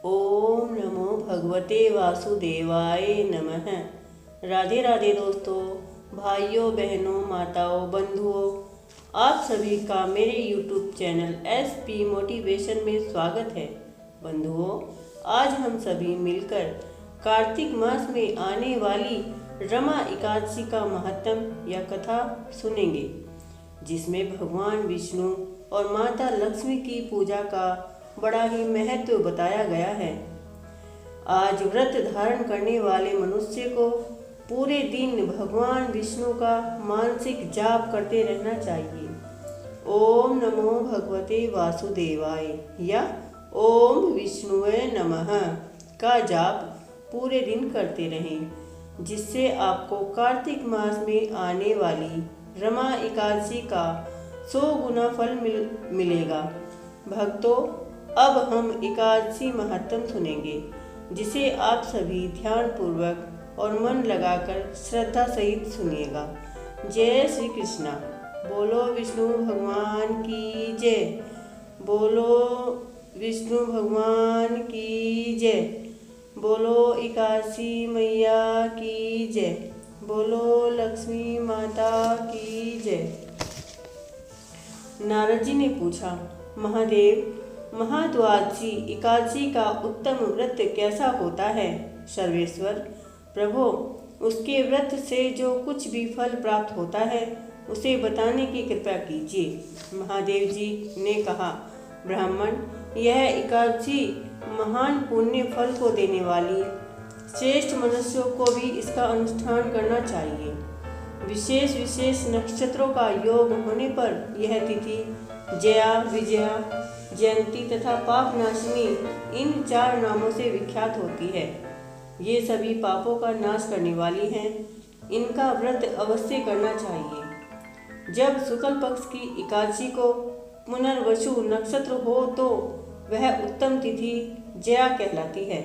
ओम नमो भगवते वासुदेवाय नमः। राधे राधे दोस्तों, भाइयों बहनों, माताओं, बंधुओं, आप सभी का मेरे YouTube चैनल SP मोटिवेशन में स्वागत है। बंधुओं, आज हम सभी मिलकर कार्तिक मास में आने वाली रमा एकादशी का महत्व या कथा सुनेंगे, जिसमें भगवान विष्णु और माता लक्ष्मी की पूजा का बड़ा ही महत्व बताया गया है। आज व्रत धारण करने वाले मनुष्य को पूरे दिन भगवान विष्णु का मानसिक जाप करते रहना चाहिए। ओम नमो भगवते वासुदेवाय या ओम विष्णुवे नमः का जाप पूरे दिन करते रहें, जिससे आपको कार्तिक मास में आने वाली रमा एकादशी का 100 गुना फल मिलेगा। भक्तों, अब हम एकादशी महत्म सुनेंगे, जिसे आप सभी ध्यान पूर्वक और मन लगाकर श्रद्धा सहित सुनिएगा। जय श्री कृष्णा। बोलो विष्णु भगवान की जय। बोलो विष्णु भगवान की जय। बोलो एकादशी मैया की जय। बोलो लक्ष्मी माता की जय। नारद जी ने पूछा, महादेव, महाद्वादशी एकादशी का उत्तम व्रत कैसा होता है? सर्वेश्वर, प्रभो, उसके व्रत से जो कुछ भी फल प्राप्त होता है उसे बताने की कृपा कीजिए। महादेव जी ने कहा, ब्राह्मण, यह एकादशी महान पुण्य फल को देने वाली है। श्रेष्ठ मनुष्यों को भी इसका अनुष्ठान करना चाहिए। विशेष विशेष नक्षत्रों का योग होने पर यह तिथि जया, विजया, जयंती तथा पाप नाशिनी इन 4 नामों से विख्यात होती है। ये सभी पापों का नाश करने वाली हैं। इनका व्रत अवश्य करना चाहिए। जब शुक्ल पक्ष की एकादशी को पुनर्वसु नक्षत्र हो तो वह उत्तम तिथि जया कहलाती है।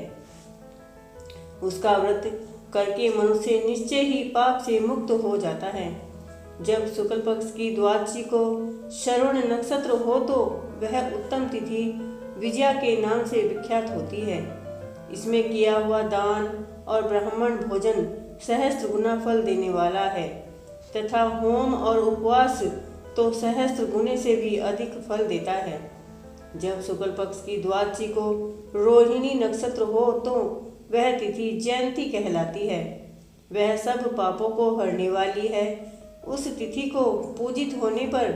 उसका व्रत करके मनुष्य निश्चय ही पाप से मुक्त हो जाता है। जब शुक्ल पक्ष की द्वादशी को श्रवण नक्षत्र हो तो वह उत्तम तिथि विजया के नाम से विख्यात होती है। इसमें किया हुआ दान और ब्राह्मण भोजन सहस्त्र गुना फल देने वाला है तथा होम और उपवास तो सहस्त्र गुने से भी अधिक फल देता है। जब शुक्ल पक्ष की द्वादशी को रोहिणी नक्षत्र हो तो वह तिथि जयंती कहलाती है। वह सब पापों को हरने वाली है। उस तिथि को पूजित होने पर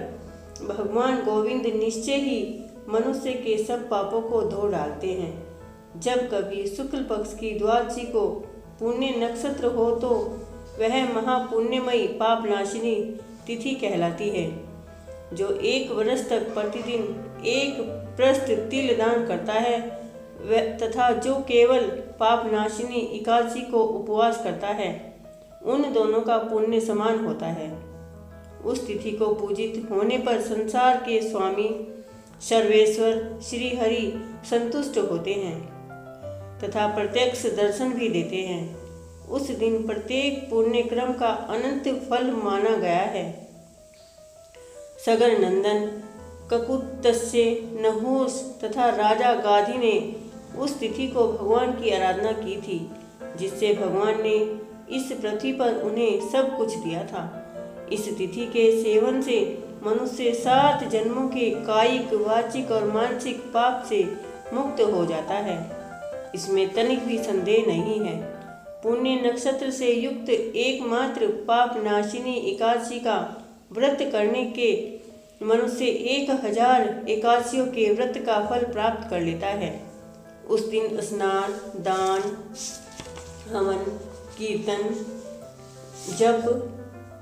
भगवान गोविंद निश्चय ही मनुष्य के सब पापों को धो डालते हैं। जब कभी शुक्ल पक्ष की द्वादशी को पुण्य नक्षत्र हो तो वह महापुण्यमयी पाप नाशिनी तिथि कहलाती है। जो 1 वर्ष तक प्रतिदिन 1 प्रस्थ तिल दान करता है तथा जो केवल पाप नाशिनी एकादशी को उपवास करता है, उन दोनों का पुण्य समान होता है। उस तिथि को पूजित होने पर संसार के स्वामी सर्वेश्वर श्री हरि संतुष्ट होते हैं तथा प्रत्यक्ष दर्शन भी देते हैं। उस दिन प्रत्येक पुण्य क्रम का अनंत फल माना गया है। सगर नंदन ककुत्स्य नहुष तथा राजा गाधी ने उस तिथि को भगवान की आराधना की थी, जिससे भगवान ने इस पृथ्वी पर उन्हें सब कुछ दिया था। इस तिथि के सेवन से मनुष्य 7 जन्मों के कायिक, वाचिक और मानसिक पाप से मुक्त हो जाता है। इसमें तनिक भी संदेह नहीं है। पुण्य नक्षत्र से युक्त एकमात्र पाप नाशिनी एकादशी का व्रत करने के मनुष्य 1000 एकादशियों के व्रत का फल प्राप्त कर लेता है। उस दिन स्नान, दान, हवन, कीर्तन, जप,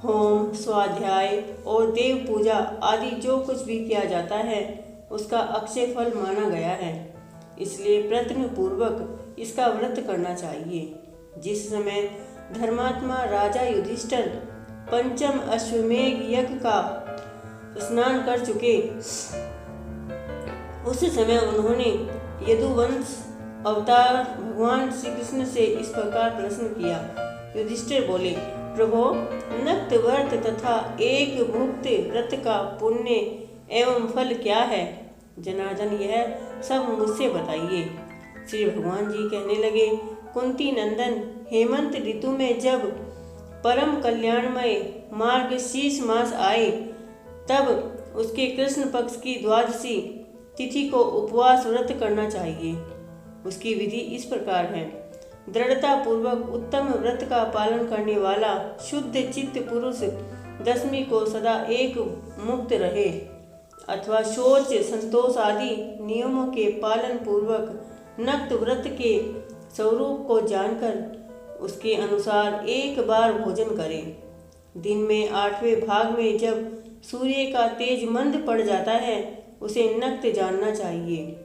होम, स्वाध्याय और देव पूजा आदि जो कुछ भी किया जाता है उसका अक्षय फल माना गया है। इसलिए प्रयत्न पूर्वक इसका व्रत करना चाहिए। जिस समय धर्मात्मा राजा युधिष्ठिर पंचम अश्वमेध यज्ञ का स्नान कर चुके, उस समय उन्होंने यदुवंश अवतार भगवान श्री कृष्ण से इस प्रकार प्रश्न किया। युधिष्ठिर बोले, प्रभो, नक्त व्रत तथा एक भुक्त व्रत का पुण्य एवं फल क्या है? जनार्दन, यह सब मुझसे बताइए। श्री भगवान जी कहने लगे, कुंती नंदन, हेमंत ऋतु में जब परम कल्याणमय मार्गशीर्ष मास आए, तब उसके कृष्ण पक्ष की द्वादशी तिथि को उपवास व्रत करना चाहिए। उसकी विधि इस प्रकार है। दृढ़ता पूर्वक उत्तम व्रत का पालन करने वाला शुद्ध चित्त पुरुष दशमी को सदा एक मुक्त रहे, अथवा शौच, संतोष आदि नियमों के पालन पूर्वक नक्त व्रत के स्वरूप को जानकर उसके अनुसार एक बार भोजन करे। दिन में 8वें भाग में जब सूर्य का तेज मंद पड़ जाता है, उसे नक्त जानना चाहिए।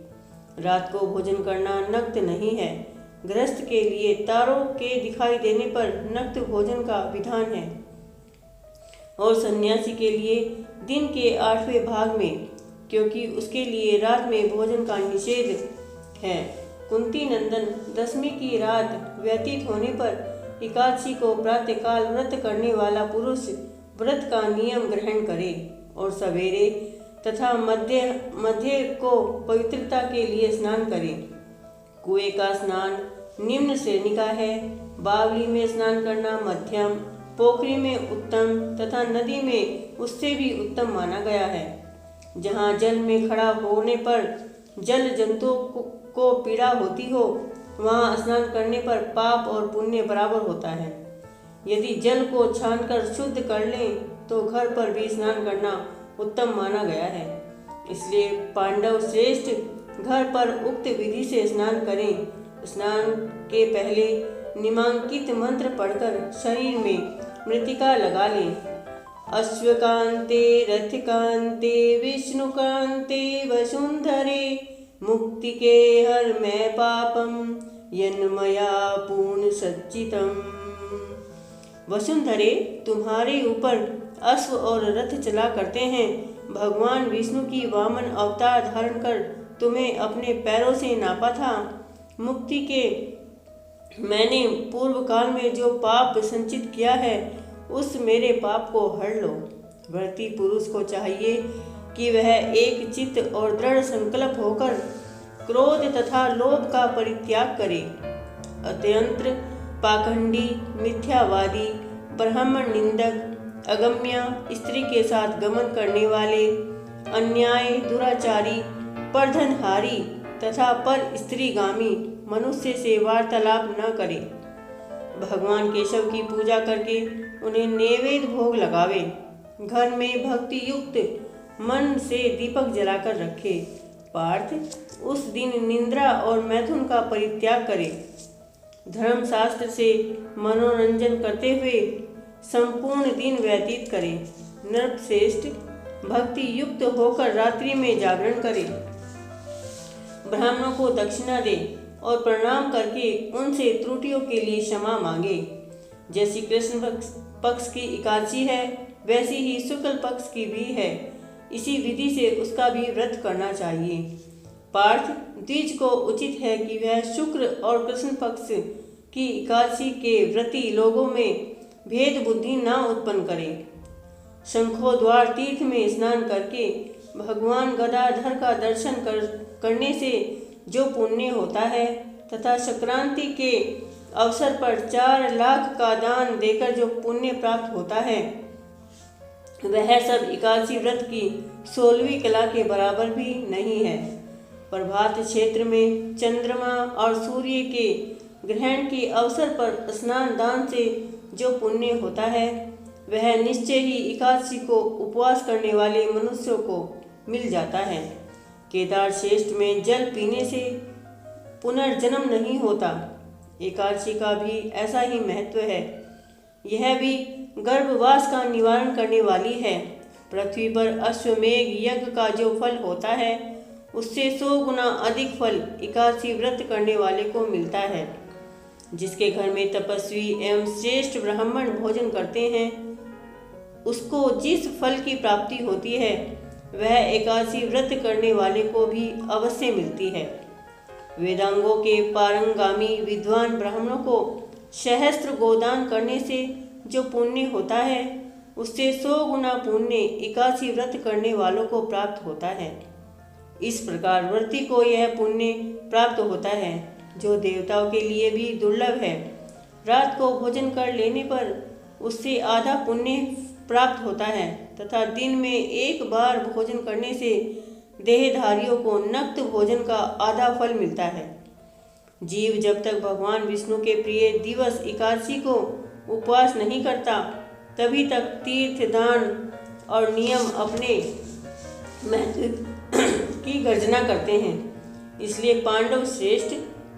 रात को भोजन करना नक्त नहीं है। गृहस्थ के लिए तारों के दिखाई देने पर नक्त भोजन का विधान है, और सन्यासी के लिए दिन के 8वें भाग में, क्योंकि उसके लिए रात में भोजन का निषेध है। कुंती नंदन, दशमी की रात व्यतीत होने पर एकादशी को प्रातःकाल व्रत करने वाला पुरुष व्रत का नियम ग्रहण करे और सवेरे तथा मध्य को पवित्रता के लिए स्नान करे। कुएं का स्नान निम्न श्रेणी का है। बावली में स्नान करना मध्यम, पोखरी में उत्तम तथा नदी में उससे भी उत्तम माना गया है। जहाँ जल में खड़ा होने पर जल जंतुओं को पीड़ा होती हो, वहाँ स्नान करने पर पाप और पुण्य बराबर होता है। यदि जल को छानकर शुद्ध कर लें तो घर पर भी स्नान करना उत्तम माना गया है। इसलिए पांडव श्रेष्ठ घर पर उक्त विधि से स्नान करें। स्नान के पहले निमांकित मंत्र पढ़कर शरीर में मृतिका लगा लें। अश्वकांते रथकांते विष्णुकांते वसुंधरे मुक्ति के हर मैं पापम यन्मया पूर्ण सच्चितम। वसुंधरे, तुम्हारे ऊपर अश्व और रथ चला करते हैं। भगवान विष्णु की वामन अवतार धारण कर तुम्हें अपने पैरों से नापा था। मुक्ति के मैंने पूर्व काल में जो पाप संचित किया है, उस मेरे पाप को हर लो। व्रती पुरुष को चाहिए कि वह एक चित्त और दृढ़ संकल्प होकर क्रोध तथा लोभ का परित्याग करे। अत्यंत्र पाखंडी, मिथ्यावादी, ब्राह्मण निंदक, अगम्य, स्त्री के साथ गमन करने वाले, अन्याय, दुराचारी, परधनहारी तथा पर स्त्रीगामी मनुष्य से वार्तालाप न करे। भगवान केशव की पूजा करके उन्हें नैवेद्य भोग लगावे। घर में भक्ति युक्त मन से दीपक जलाकर रखे। पार्थ, उस दिन निंद्रा और मैथुन का परित्याग करे। धर्मशास्त्र से मनोरंजन करते हुए संपूर्ण दिन व्यतीत करे। नरश्रेष्ठ, भक्ति युक्त होकर रात्रि में जागरण करे। ब्राह्मणों को दक्षिणा दे और प्रणाम करके उनसे त्रुटियों के लिए क्षमा मांगे। जैसी कृष्ण पक्ष की एकादशी है, वैसी ही शुक्ल पक्ष की भी है। इसी विधि से उसका भी व्रत करना चाहिए। पार्थ, द्विज को उचित है कि वह शुक्र और कृष्ण पक्ष की एकादशी के व्रती लोगों में भेद बुद्धि न उत्पन्न करे। शंखोद्वार तीर्थ में स्नान करके भगवान गदाधर का दर्शन करने से जो पुण्य होता है, तथा संक्रांति के अवसर पर 4 लाख का दान देकर जो पुण्य प्राप्त होता है, वह सब एकादशी व्रत की 16वीं कला के बराबर भी नहीं है। प्रभात क्षेत्र में चंद्रमा और सूर्य के ग्रहण के अवसर पर स्नान दान से जो पुण्य होता है, वह निश्चय ही एकादशी को उपवास करने वाले मनुष्यों को मिल जाता है। केदार श्रेष्ठ में जल पीने से पुनर्जन्म नहीं होता। एकादशी का भी ऐसा ही महत्व है। यह भी गर्भवास का निवारण करने वाली है। पृथ्वी पर अश्वमेघ यज्ञ का जो फल होता है, उससे 100 गुना अधिक फल एकादशी व्रत करने वाले को मिलता है। जिसके घर में तपस्वी एवं श्रेष्ठ ब्राह्मण भोजन करते हैं, उसको जिस फल की प्राप्ति होती है, वह एकादशी व्रत करने वाले को भी अवश्य मिलती है। वेदांगों के पारंगामी विद्वान ब्राह्मणों को सहस्त्र गोदान करने से जो पुण्य होता है, उससे 100 गुना पुण्य एकादशी व्रत करने वालों को प्राप्त होता है। इस प्रकार व्रती को यह पुण्य प्राप्त होता है। जो देवताओं के लिए भी दुर्लभ है। रात को भोजन कर लेने पर उससे आधा पुण्य प्राप्त होता है तथा दिन में एक बार भोजन करने से देहधारियों को नक्त भोजन का आधा फल मिलता है। जीव जब तक भगवान विष्णु के प्रिय दिवस एकादशी को उपवास नहीं करता तभी तक तीर्थ दान और नियम अपने महत्व की गर्जना करते हैं। इसलिए पांडव श्रेष्ठ,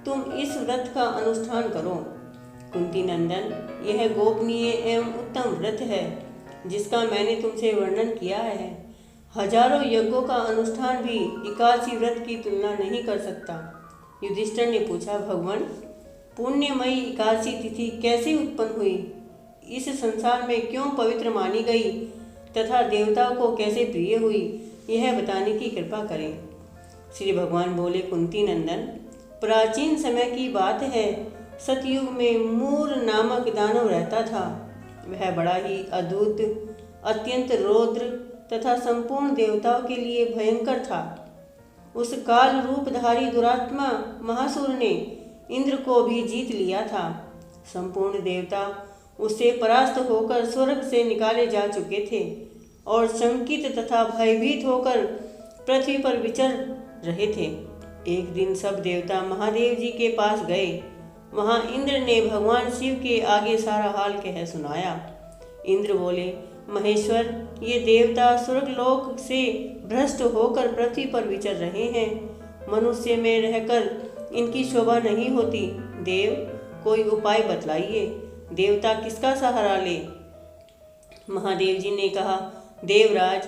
तुम इस व्रत का अनुष्ठान करो। कुंती नंदन, यह गोपनीय एवं उत्तम व्रत है जिसका मैंने तुमसे वर्णन किया है। हजारों यज्ञों का अनुष्ठान भी एकादशी व्रत की तुलना नहीं कर सकता। युधिष्ठिर ने पूछा, भगवान, पुण्यमयी एकादशी तिथि कैसे उत्पन्न हुई? इस संसार में क्यों पवित्र मानी गई तथा देवताओं को कैसे प्रिय हुई, यह बताने की कृपा करें। श्री भगवान बोले, कुंती नंदन, प्राचीन समय की बात है। सतयुग में मूर नामक दानव रहता था। वह बड़ा ही अद्भुत, अत्यंत रौद्र तथा संपूर्ण देवताओं के लिए भयंकर था। उस काल रूपधारी दुरात्मा महासुर ने इंद्र को भी जीत लिया था। संपूर्ण देवता उससे परास्त होकर स्वर्ग से निकाले जा चुके थे और शंकित तथा भयभीत होकर पृथ्वी पर विचर रहे थे। एक दिन सब देवता महादेव जी के पास गए। वहां इंद्र ने भगवान शिव के आगे सारा हाल कह सुनाया। इंद्र बोले, महेश्वर, ये देवता स्वर्गलोक से भ्रष्ट होकर पृथ्वी पर विचर रहे हैं। मनुष्य में रहकर इनकी शोभा नहीं होती। देव, कोई उपाय बतलाइए। देवता किसका सहारा ले? महादेव जी ने कहा, देवराज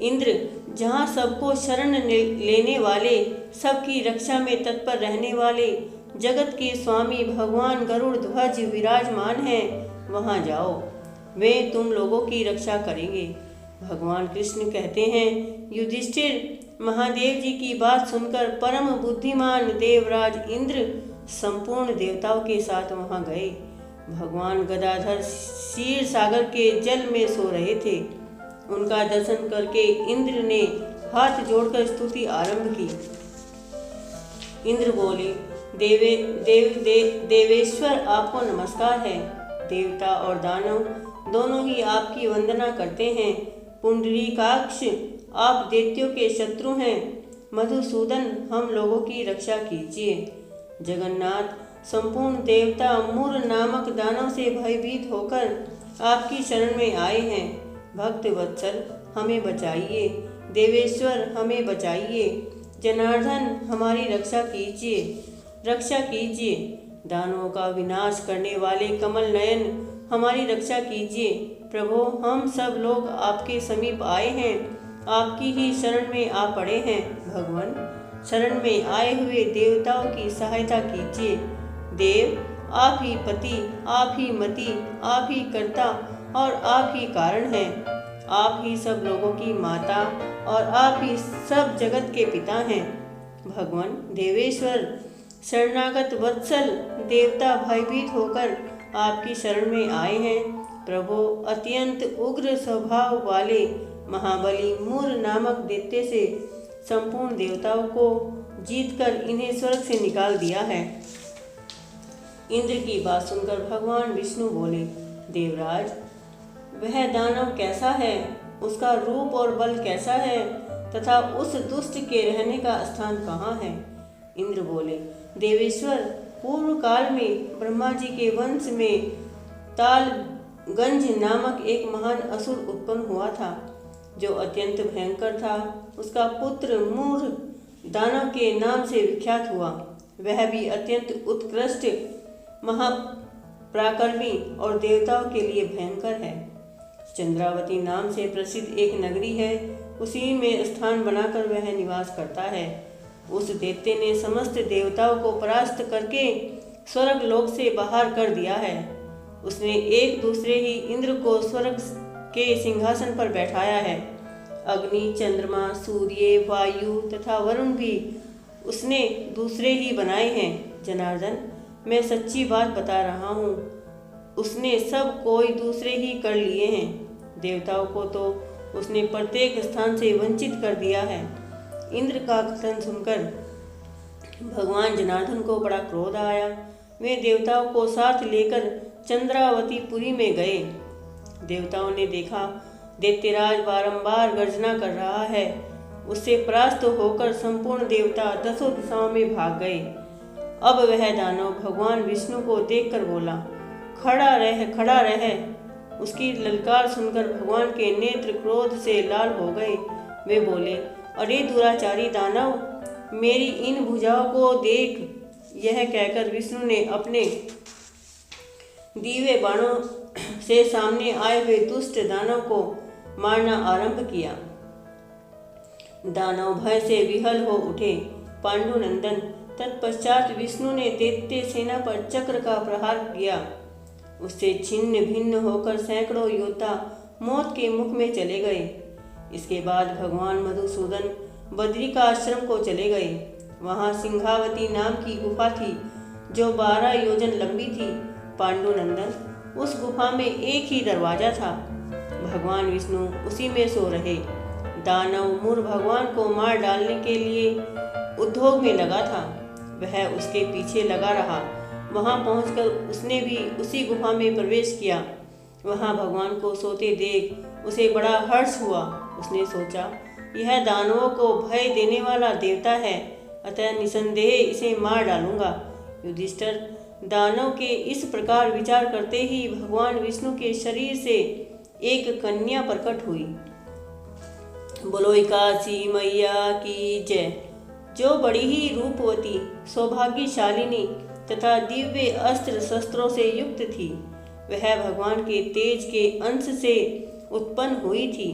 इंद्र, जहाँ सबको शरण लेने वाले, सबकी रक्षा में तत्पर रहने वाले जगत के स्वामी भगवान गरुड़ ध्वज विराजमान हैं, वहाँ जाओ। वे तुम लोगों की रक्षा करेंगे। भगवान कृष्ण कहते हैं, युधिष्ठिर, महादेव जी की बात सुनकर परम बुद्धिमान देवराज इंद्र संपूर्ण देवताओं के साथ वहाँ गए। भगवान गदाधर क्षीर सागर के जल में सो रहे थे। उनका दर्शन करके इंद्र ने हाथ जोड़कर स्तुति आरंभ की। इंद्र बोले, देवेश्वर, आपको नमस्कार है। देवता और दानव दोनों ही आपकी वंदना करते हैं। पुंडरीकाक्ष, आप दैत्यों के शत्रु हैं। मधुसूदन, हम लोगों की रक्षा कीजिए। जगन्नाथ, संपूर्ण देवता मूर नामक दानव से भयभीत होकर आपकी शरण में आए हैं। भक्त वत्सल, हमें बचाइए। देवेश्वर, हमें बचाइए। जनार्दन, हमारी रक्षा कीजिए, रक्षा कीजिए। दानवों का विनाश करने वाले कमल नयन, हमारी रक्षा कीजिए। प्रभु, हम सब लोग आपके समीप आए हैं, आपकी ही शरण में आ पड़े हैं। भगवान, शरण में आए हुए देवताओं की सहायता कीजिए। देव, आप ही पति, आप ही मति, आप ही कर्ता और आप ही कारण हैं। आप ही सब लोगों की माता और आप ही सब जगत के पिता हैं। भगवान देवेश्वर, शरणागत वत्सल देवता भयभीत होकर आपकी शरण में आए हैं। प्रभु, अत्यंत उग्र स्वभाव वाले महाबली मूर नामक दैत्य से संपूर्ण देवताओं को जीतकर इन्हें स्वर्ग से निकाल दिया है। इंद्र की बात सुनकर भगवान विष्णु बोले, देवराज, वह दानव कैसा है, उसका रूप और बल कैसा है तथा उस दुष्ट के रहने का स्थान कहाँ है? इंद्र बोले, देवेश्वर, पूर्व काल में ब्रह्मा जी के वंश में तालगंज नामक एक महान असुर उत्पन्न हुआ था जो अत्यंत भयंकर था। उसका पुत्र मूर दानव के नाम से विख्यात हुआ। वह भी अत्यंत उत्कृष्ट, महापराक्रमी और देवताओं के लिए भयंकर है। चंद्रावती नाम से प्रसिद्ध एक नगरी है, उसी में स्थान बनाकर वह निवास करता है। उस दैत्य ने समस्त देवताओं को परास्त करके स्वर्ग लोक से बाहर कर दिया है। उसने एक दूसरे ही इंद्र को स्वर्ग के सिंहासन पर बैठाया है। अग्नि, चंद्रमा, सूर्य, वायु तथा वरुण भी उसने दूसरे ही बनाए हैं। जनार्दन, मैं सच्ची बात बता रहा हूँ, उसने सब कोई दूसरे ही कर लिए हैं। देवताओं को तो उसने प्रत्येक स्थान से वंचित कर दिया है। इंद्र का कथन सुनकर भगवान जनार्दन को बड़ा क्रोध आया। वे देवताओं को साथ लेकर चंद्रावतीपुरी में गए। देवताओं ने देखा दैत्यराज बारंबार गर्जना कर रहा है। उससे परास्त होकर संपूर्ण देवता दसों दिशाओं में भाग गए। अब वह दानव भगवान विष्णु को देखकर बोला, खड़ा रह, खड़ा रह। उसकी ललकार सुनकर भगवान के नेत्र क्रोध से लाल हो गए। वे बोले, अरे दुराचारी दानव, मेरी इन भुजाओं को देख। यह कहकर विष्णु ने अपने दिव्य बाणों से सामने आए हुए दुष्ट दानव को मारना आरंभ किया। दानव भय से विहल हो उठे। पांडुनंदन तत्पश्चात विष्णु ने दैत्य सेना पर चक्र का प्रहार किया। उससे छिन्न भिन्न होकर सैकड़ों योद्धा मौत के मुख में चले गए। इसके बाद भगवान मधुसूदन बद्री का आश्रम को चले गए। वहां सिंहावती नाम की गुफा थी जो 12 योजन लंबी थी। पांडुनंदन उस गुफा में एक ही दरवाजा था। भगवान विष्णु उसी में सो रहे। दानव मूर भगवान को मार डालने के लिए उद्योग में लगा था। वह उसके पीछे लगा रहा। वहां पहुंचकर उसने भी उसी गुफा में प्रवेश किया। वहां भगवान को सोते देख उसे बड़ा हर्ष हुआ। उसने सोचा, यह दानवों को भय देने वाला देवता है, अतः निसंदेह इसे मार डालूंगा। युधिष्ठिर दानव के इस प्रकार विचार करते ही भगवान विष्णु के शरीर से एक कन्या प्रकट हुई। बोलो एकादशी मैया की जय। जो बड़ी ही रूपवती, सौभाग्यशालिनी तथा दिव्य अस्त्र शस्त्रों से युक्त थी। वह भगवान के तेज के अंश से उत्पन्न हुई थी।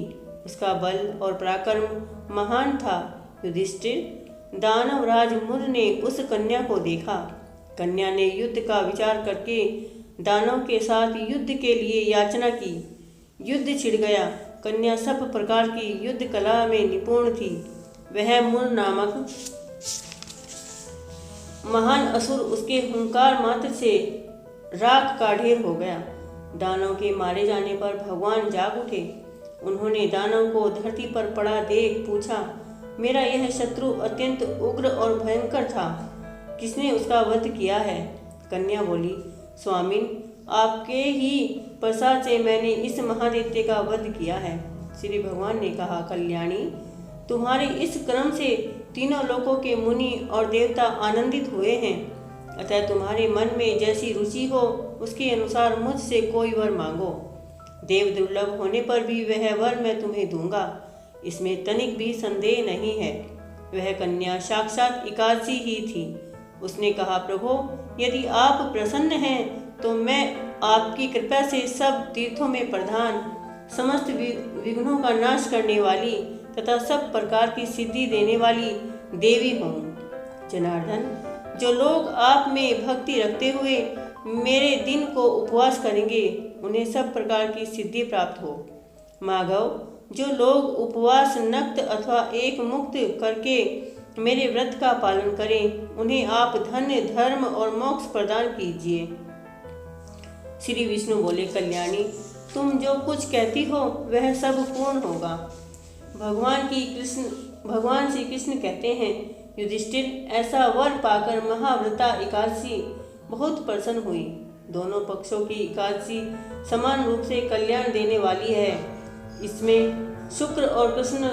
उसका बल और पराक्रम महान था। युधिष्ठिर दानवराज मुर ने उस कन्या को देखा। कन्या ने युद्ध का विचार करके दानव के साथ युद्ध के लिए याचना की। युद्ध छिड़ गया। कन्या सब प्रकार की युद्ध कला में निपुण थी। वह मुर नामक महान असुर उसके हुंकार मात्र से राख का ढेर हो गया। दानव के मारे जाने पर भगवान जाग उठे। उन्होंने दानव को धरती पर पड़ा देख पूछा, मेरा यह शत्रु अत्यंत उग्र और भयंकर था, किसने उसका वध किया है? कन्या बोली, स्वामिन, आपके ही प्रसाद से मैंने इस महादैत्य का वध किया है। श्री भगवान ने कहा, कल्याणी, तुम्हारे इस कर्म से तीनों लोकों के मुनि और देवता आनंदित हुए हैं। अतः तुम्हारे मन में जैसी रुचि हो उसके अनुसार मुझसे कोई वर मांगो। देव दुर्लभ होने पर भी वह वर मैं तुम्हें दूंगा, इसमें तनिक भी संदेह नहीं है। वह कन्या साक्षात एकादशी ही थी। उसने कहा, प्रभो, यदि आप प्रसन्न हैं तो मैं आपकी कृपा से सब तीर्थों में प्रधान, समस्त विघ्नों का नाश करने वाली तथा सब प्रकार की सिद्धि देने वाली देवी हूँ। जनार्दन, जो लोग आप में भक्ति रखते हुए मेरे दिन को उपवास करेंगे उन्हें सब प्रकार की सिद्धि प्राप्त हो। माधव, जो लोग उपवास नक्त अथवा एक मुक्त करके मेरे व्रत का पालन करें उन्हें आप धन्य, धर्म और मोक्ष प्रदान कीजिए। श्री विष्णु बोले, कल्याणी, तुम जो कुछ कहती हो वह सब पूर्ण होगा। भगवान श्री कृष्ण कहते हैं, युधिष्ठिर, ऐसा वर पाकर महाव्रता एकादशी बहुत प्रसन्न हुई। दोनों पक्षों की एकादशी समान रूप से कल्याण देने वाली है। इसमें शुक्र और कृष्ण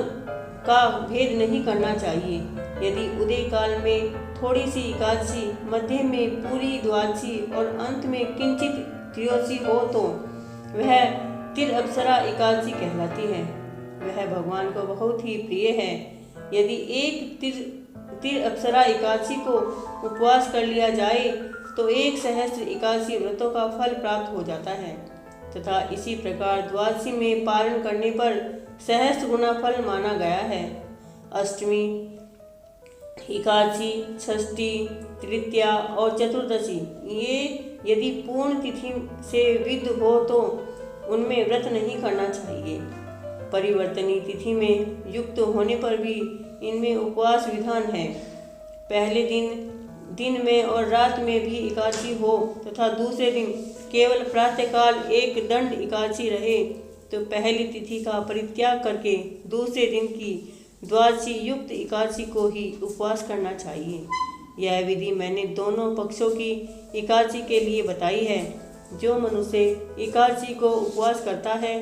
का भेद नहीं करना चाहिए। यदि उदय काल में थोड़ी सी एकादशी, मध्य में पूरी द्वादशी और अंत में किंचित त्रयोदशी हो तो वह तिर अप्सरा एकादशी कहलाती है। वह भगवान को बहुत ही प्रिय है। यदि एक तिर अप्सरा एकादशी को उपवास कर लिया जाए तो 1 सहस्त्र एकादशी व्रतों का फल प्राप्त हो जाता है तथा इसी प्रकार द्वादशी में पारण करने पर सहस्त्र गुना फल माना गया है। अष्टमी, एकादशी, षष्ठी, तृतीया और चतुर्दशी ये यदि पूर्ण तिथि से विद्ध हो तो उनमें व्रत नहीं करना चाहिए। परिवर्तनीय तिथि में युक्त होने पर भी इनमें उपवास विधान है। पहले दिन में और रात में भी एकादशी हो तथा दूसरे दिन केवल प्रातःकाल एक दंड एकादशी रहे तो पहली तिथि का परित्याग करके दूसरे दिन की द्वादशी युक्त एकादशी को ही उपवास करना चाहिए। यह विधि मैंने दोनों पक्षों की एकादशी के लिए बताई है। जो मनुष्य एकादशी को उपवास करता है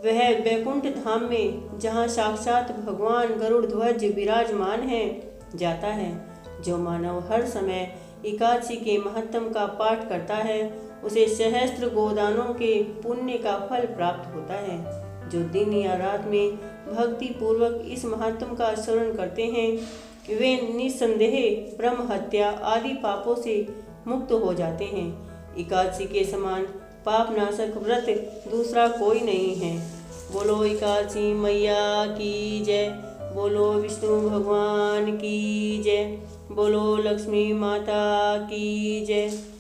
वह वैकुंठ धाम में, जहाँ साक्षात भगवान गरुड़ ध्वज विराजमान है, जाता है। जो मानव हर समय एकादशी के महत्व का पाठ करता है उसे सहस्त्र गोदानों के पुण्य का फल प्राप्त होता है। जो दिन या रात में भक्ति पूर्वक इस महत्व का स्मरण करते हैं वे निस्संदेह ब्रह्म हत्या आदि पापों से मुक्त हो जाते हैं। एकादशी के समान पापनाशक व्रत दूसरा कोई नहीं है। बोलो एकादशी मैया की जय। बोलो विष्णु भगवान की जय। बोलो लक्ष्मी माता की जय।